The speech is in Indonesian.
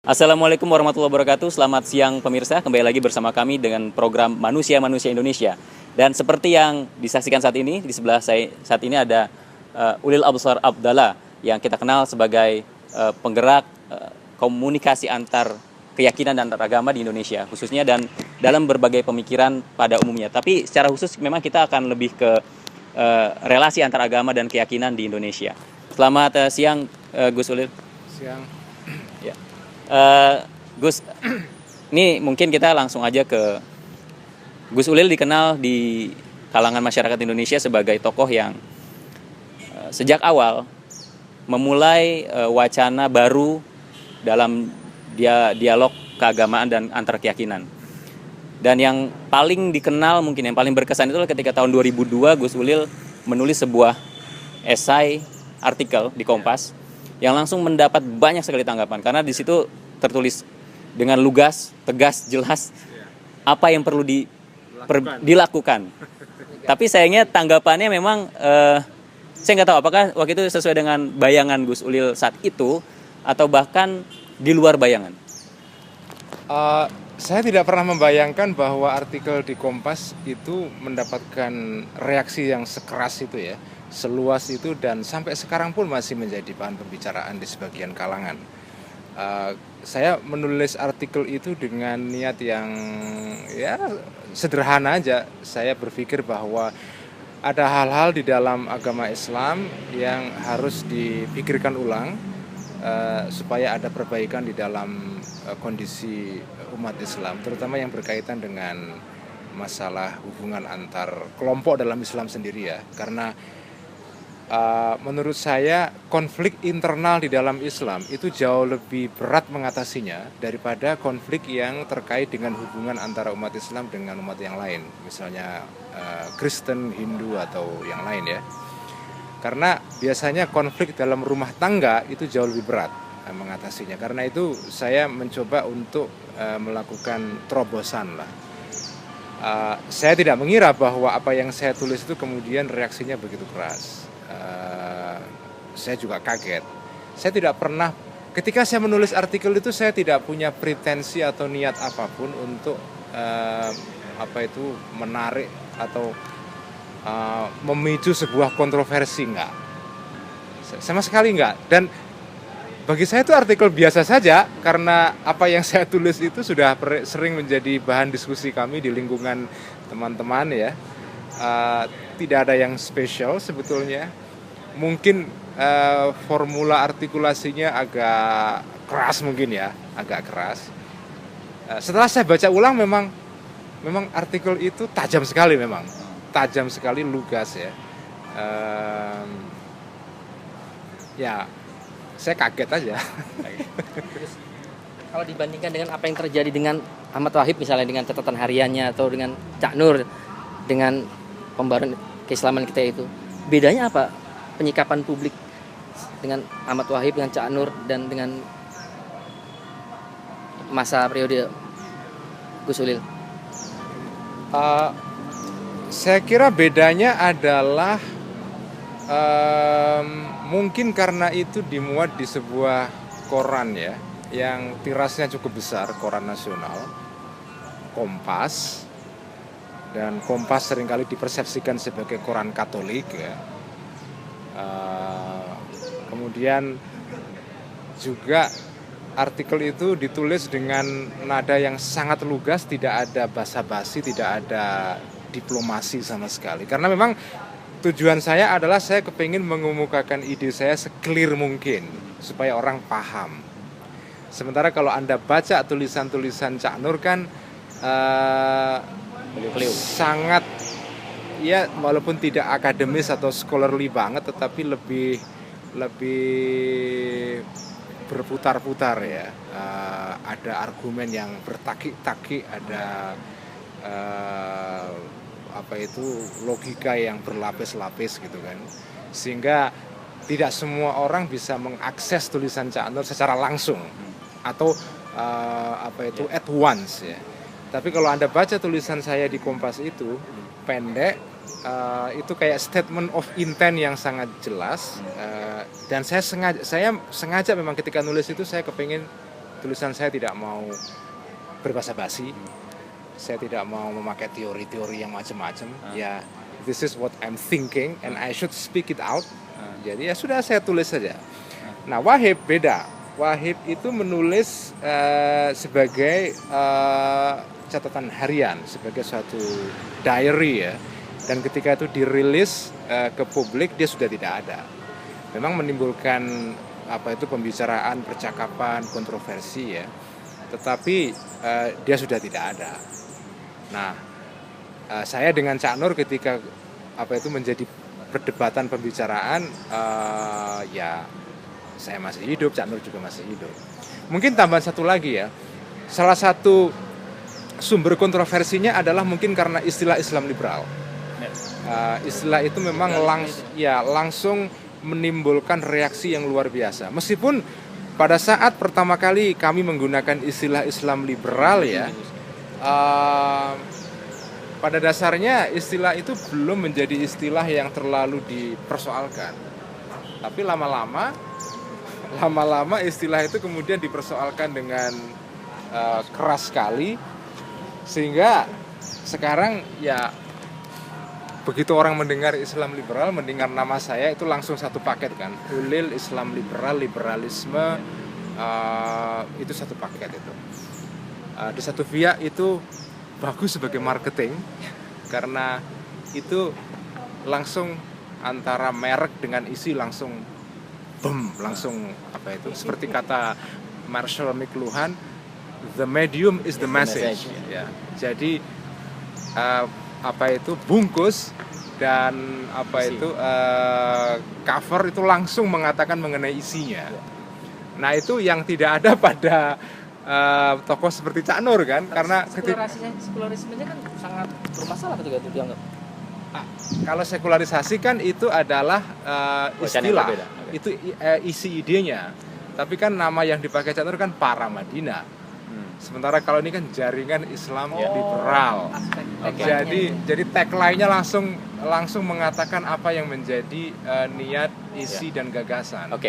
Assalamualaikum warahmatullahi wabarakatuh. Selamat siang pemirsa. Kembali lagi bersama kami dengan program Manusia Indonesia. Dan seperti yang disaksikan saat ini, di sebelah saya saat ini ada Ulil Absar Abdallah yang kita kenal sebagai penggerak komunikasi antar keyakinan dan antar agama di Indonesia khususnya, dan dalam berbagai pemikiran pada umumnya. Tapi secara khusus memang kita akan lebih ke relasi antar agama dan keyakinan di Indonesia. Selamat siang Gus Ulil. Siang. Ya. Gus, ini mungkin kita langsung aja ke Gus Ulil. Dikenal di kalangan masyarakat Indonesia sebagai tokoh yang sejak awal memulai wacana baru dalam dialog keagamaan dan antar keyakinan. Dan yang paling dikenal, mungkin yang paling berkesan itu ketika tahun 2002 Gus Ulil menulis sebuah esai artikel di Kompas yang langsung mendapat banyak sekali tanggapan, karena di situ tertulis dengan lugas, tegas, jelas apa yang perlu dilakukan. Tapi sayangnya tanggapannya memang saya nggak tahu apakah waktu itu sesuai dengan bayangan Gus Ulil saat itu atau bahkan di luar bayangan. Saya tidak pernah membayangkan bahwa artikel di Kompas itu mendapatkan reaksi yang sekeras itu ya, seluas itu, dan sampai sekarang pun masih menjadi bahan pembicaraan di sebagian kalangan. Saya menulis artikel itu dengan niat yang ya sederhana aja. Saya berpikir bahwa ada hal-hal di dalam agama Islam yang harus dipikirkan ulang supaya ada perbaikan di dalam kondisi umat Islam, terutama yang berkaitan dengan masalah hubungan antar kelompok dalam Islam sendiri ya. Karena menurut saya konflik internal di dalam Islam itu jauh lebih berat mengatasinya daripada konflik yang terkait dengan hubungan antara umat Islam dengan umat yang lain, misalnya Kristen, Hindu atau yang lain ya. Karena biasanya konflik dalam rumah tangga itu jauh lebih berat mengatasinya. Karena itu saya mencoba untuk melakukan terobosan lah. Saya tidak mengira bahwa apa yang saya tulis itu kemudian reaksinya begitu keras. Saya juga kaget. Saya tidak pernah, ketika saya menulis artikel itu saya tidak punya pretensi atau niat apapun untuk menarik atau memicu sebuah kontroversi, enggak. Sama sekali enggak. Dan bagi saya itu artikel biasa saja, karena apa yang saya tulis itu sudah sering menjadi bahan diskusi kami di lingkungan teman-teman ya. Tidak ada yang spesial sebetulnya. Mungkin formula artikulasinya agak keras mungkin ya, agak keras. Setelah saya baca ulang memang artikel itu tajam sekali, memang tajam sekali, lugas ya. Ya, saya kaget aja. Terus, kalau dibandingkan dengan apa yang terjadi dengan Ahmad Wahid misalnya, dengan catatan hariannya, atau dengan Cak Nur dengan pembaruan keislaman kita itu, bedanya apa penyikapan publik dengan Ahmad Wahid, dengan Cak Nur, dan dengan masa periode Gus Ulil? Saya kira bedanya adalah mungkin karena itu dimuat di sebuah koran ya, yang tirasnya cukup besar, koran nasional, Kompas. Dan Kompas seringkali dipersepsikan sebagai koran Katolik ya. Kemudian juga artikel itu ditulis dengan nada yang sangat lugas, tidak ada basa-basi, tidak ada diplomasi sama sekali. Karena memang tujuan saya adalah saya kepingin mengemukakan ide saya se-clear mungkin supaya orang paham. Sementara kalau Anda baca tulisan-tulisan Cak Nur kan sangat ya, walaupun tidak akademis atau scholarly banget, tetapi lebih berputar-putar ya. Ada argumen yang bertakik-takik, ada logika yang berlapis-lapis gitu kan, sehingga tidak semua orang bisa mengakses tulisan Cak Nur secara langsung atau at once ya. Tapi kalau Anda baca tulisan saya di Kompas itu pendek, itu kayak statement of intent yang sangat jelas, dan saya sengaja memang ketika nulis itu saya kepingin Tulisan saya tidak mau berbahasa basi. Saya tidak mau memakai teori-teori yang macam-macam. Ya, this is what I'm thinking and I should speak it out. Jadi ya sudah, saya tulis saja. Nah, Wahib beda. Wahib itu menulis sebagai catatan harian, sebagai suatu diary ya. Dan ketika itu dirilis ke publik, dia sudah tidak ada. Memang menimbulkan pembicaraan, percakapan, kontroversi ya. Tetapi dia sudah tidak ada. Nah, saya dengan Cak Nur ketika menjadi perdebatan, pembicaraan, ya saya masih hidup, Cak Nur juga masih hidup. Mungkin tambahan satu lagi ya. Salah satu sumber kontroversinya adalah mungkin karena istilah Islam liberal. Istilah itu memang langsung menimbulkan reaksi yang luar biasa. Meskipun pada saat pertama kali kami menggunakan istilah Islam liberal ya, pada dasarnya istilah itu belum menjadi istilah yang terlalu dipersoalkan. Tapi lama-lama istilah itu kemudian dipersoalkan dengan keras sekali, sehingga sekarang ya begitu orang mendengar Islam liberal, mendengar nama saya itu langsung satu paket kan. Ulil, Islam liberal, liberalisme, itu satu paket itu. Di satu pihak itu bagus sebagai marketing karena itu langsung antara merek dengan isi langsung seperti kata Marshall McLuhan, the medium is the message. Ya. Jadi bungkus dan cover itu langsung mengatakan mengenai isinya. Nah, itu yang tidak ada pada tokoh seperti Cak Nur kan. Karena sekularismenya kan sangat bermasalah ketika itu dianggap. Kalau sekularisasi kan itu adalah istilah, itu isi idenya. Tapi kan nama yang dipakai Cak Nur kan Paramadina. Sementara kalau ini kan jaringan Islam liberal. Jadi tagline-nya langsung mengatakan apa yang menjadi niat, isi dan gagasan. Oke.